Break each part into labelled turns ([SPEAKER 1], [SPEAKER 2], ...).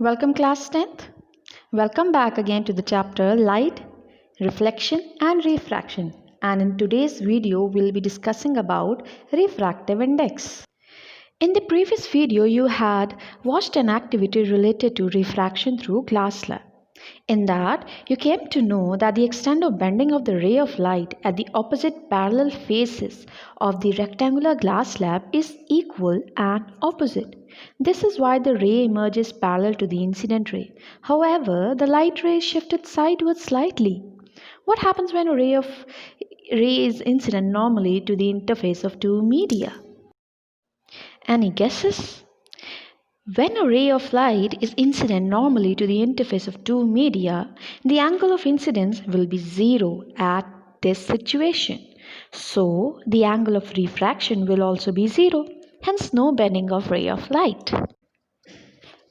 [SPEAKER 1] Welcome class 10th. Welcome back again to the chapter Light, Reflection and Refraction. And in today's video we'll be discussing about refractive index. In the previous video you had watched an activity related to refraction through glass slab. In that, you came to know that the extent of bending of the ray of light at the opposite parallel faces of the rectangular glass slab is equal and opposite. This is why the ray emerges parallel to the incident ray. However, the light ray is shifted sideways slightly. What happens when a ray is incident normally to the interface of two media? Any guesses? When a ray of light is incident normally to the interface of two media, the angle of incidence will be 0 at this situation. So, the angle of refraction will also be 0, hence no bending of ray of light.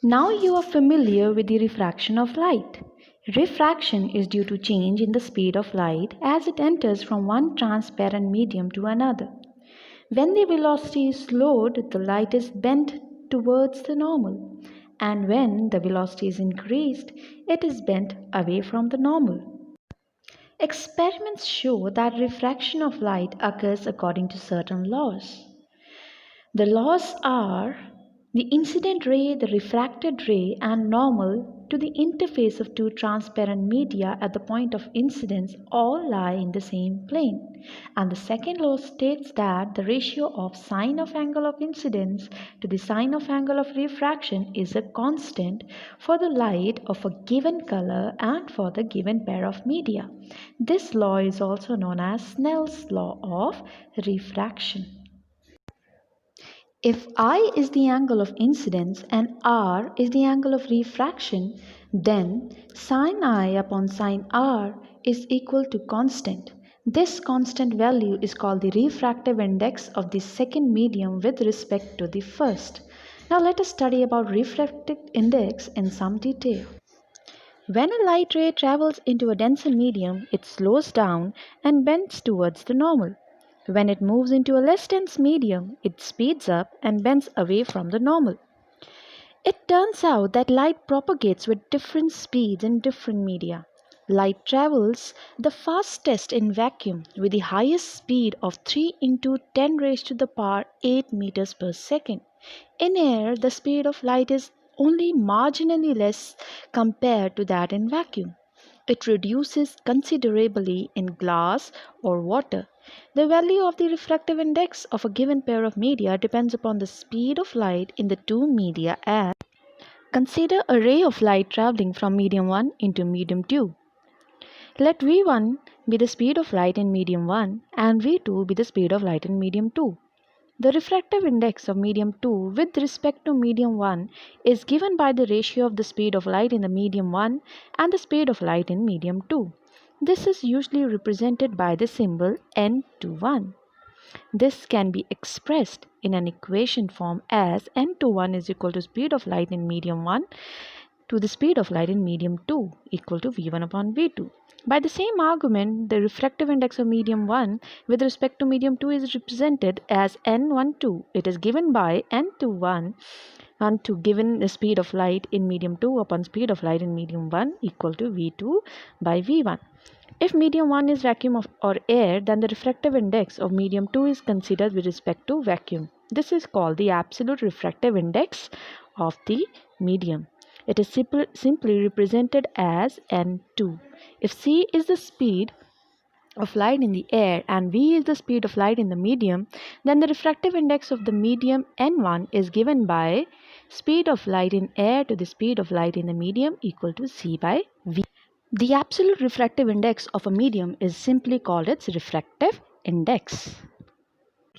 [SPEAKER 1] Now you are familiar with the refraction of light. Refraction is due to change in the speed of light as it enters from one transparent medium to another. When the velocity is slowed, the light is bent towards the normal, and when the velocity is increased, it is bent away from the normal. Experiments show that refraction of light occurs according to certain laws. The laws are the incident ray, the refracted ray, and normal to the interface of two transparent media at the point of incidence all lie in the same plane. And the second law states that the ratio of sine of angle of incidence to the sine of angle of refraction is a constant for the light of a given color and for the given pair of media. This law is also known as Snell's law of refraction. If I is the angle of incidence and r is the angle of refraction, then sin I upon sin r is equal to constant. This constant value is called the refractive index of the second medium with respect to the first. Now let us study about refractive index in some detail. When a light ray travels into a denser medium, it slows down and bends towards the normal. When it moves into a less dense medium, it speeds up and bends away from the normal. It turns out that light propagates with different speeds in different media. Light travels the fastest in vacuum with the highest speed of 3 into 10 raised to the power 8 meters per second. In air, the speed of light is only marginally less compared to that in vacuum. It reduces considerably in glass or water. The value of the refractive index of a given pair of media depends upon the speed of light in the two media as consider a ray of light traveling from medium 1 into medium 2. Let V1 be the speed of light in medium 1 and V2 be the speed of light in medium 2. The refractive index of medium 2 with respect to medium 1 is given by the ratio of the speed of light in the medium 1 and the speed of light in medium 2. This is usually represented by the symbol n/1. This can be expressed in an equation form as n/1 is equal to speed of light in medium 1 to the speed of light in medium 2 equal to V1 upon V2. By the same argument, the refractive index of medium 1 with respect to medium 2 is represented as n/2. It is given by n/1 and to given the speed of light in medium 2 upon speed of light in medium 1 equal to V2 by V1. If medium 1 is vacuum or air, then the refractive index of medium 2 is considered with respect to vacuum. This is called the absolute refractive index of the medium. It is simply represented as n2. If c is the speed of light in the air and v is the speed of light in the medium, then the refractive index of the medium n1 is given by speed of light in air to the speed of light in the medium equal to c by v. The absolute refractive index of a medium is simply called its refractive index.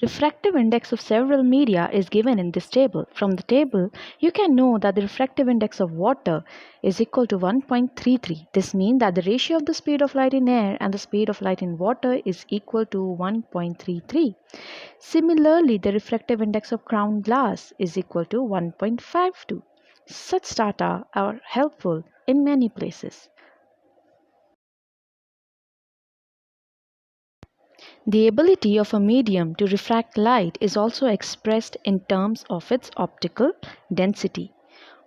[SPEAKER 1] Refractive index of several media is given in this table. From the table, you can know that the refractive index of water is equal to 1.33. This means that the ratio of the speed of light in air and the speed of light in water is equal to 1.33. Similarly, the refractive index of ground glass is equal to 1.52. Such data are helpful in many places. The ability of a medium to refract light is also expressed in terms of its optical density.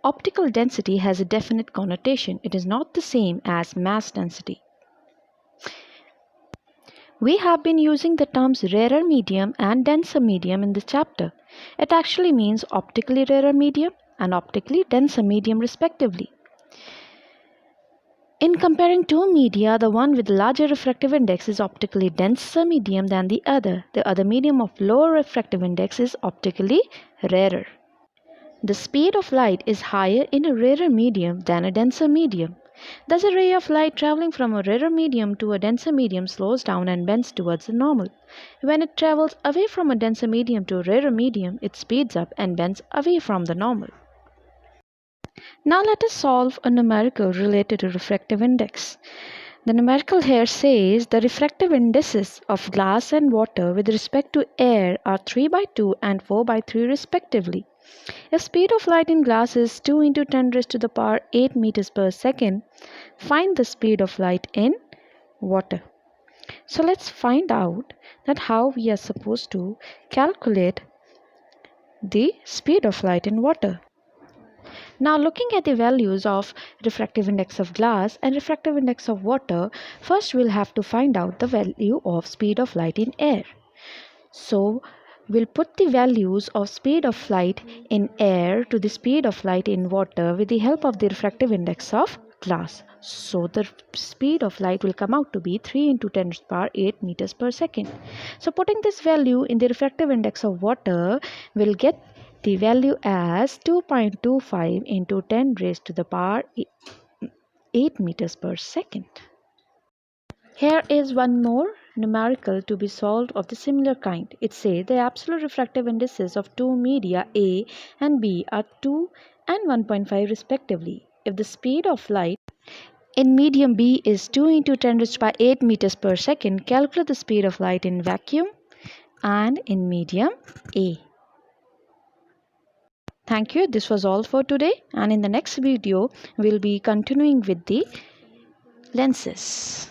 [SPEAKER 1] Optical density has a definite connotation. It is not the same as mass density. We have been using the terms rarer medium and denser medium in this chapter. It actually means optically rarer medium and optically denser medium respectively. In comparing two media, the one with larger refractive index is optically denser medium than the other. The other medium of lower refractive index is optically rarer. The speed of light is higher in a rarer medium than a denser medium. Thus, a ray of light traveling from a rarer medium to a denser medium slows down and bends towards the normal. When it travels away from a denser medium to a rarer medium, it speeds up and bends away from the normal. Now let us solve a numerical related to refractive index. The numerical here says the refractive indices of glass and water with respect to air are 3/2 and 4/3 respectively. If speed of light in glass is 2 into 10 raised to the power 8 meters per second, find the speed of light in water. So let's find out that how we are supposed to calculate the speed of light in water. Now looking at the values of refractive index of glass and refractive index of water, first we'll have to find out the value of speed of light in air. So we'll put the values of speed of light in air to the speed of light in water with the help of the refractive index of glass. So the speed of light will come out to be 3 into 10 to the power 8 meters per second. So putting this value in the refractive index of water, we'll get the value as 2.25 into 10 raised to the power 8 meters per second. Here is one more numerical to be solved of the similar kind. It says the absolute refractive indices of two media A and B are 2 and 1.5 respectively. If the speed of light in medium B is 2 into 10 raised by 8 meters per second, calculate the speed of light in vacuum and in medium A. Thank you. This was all for today, and in the next video we'll be continuing with the lenses.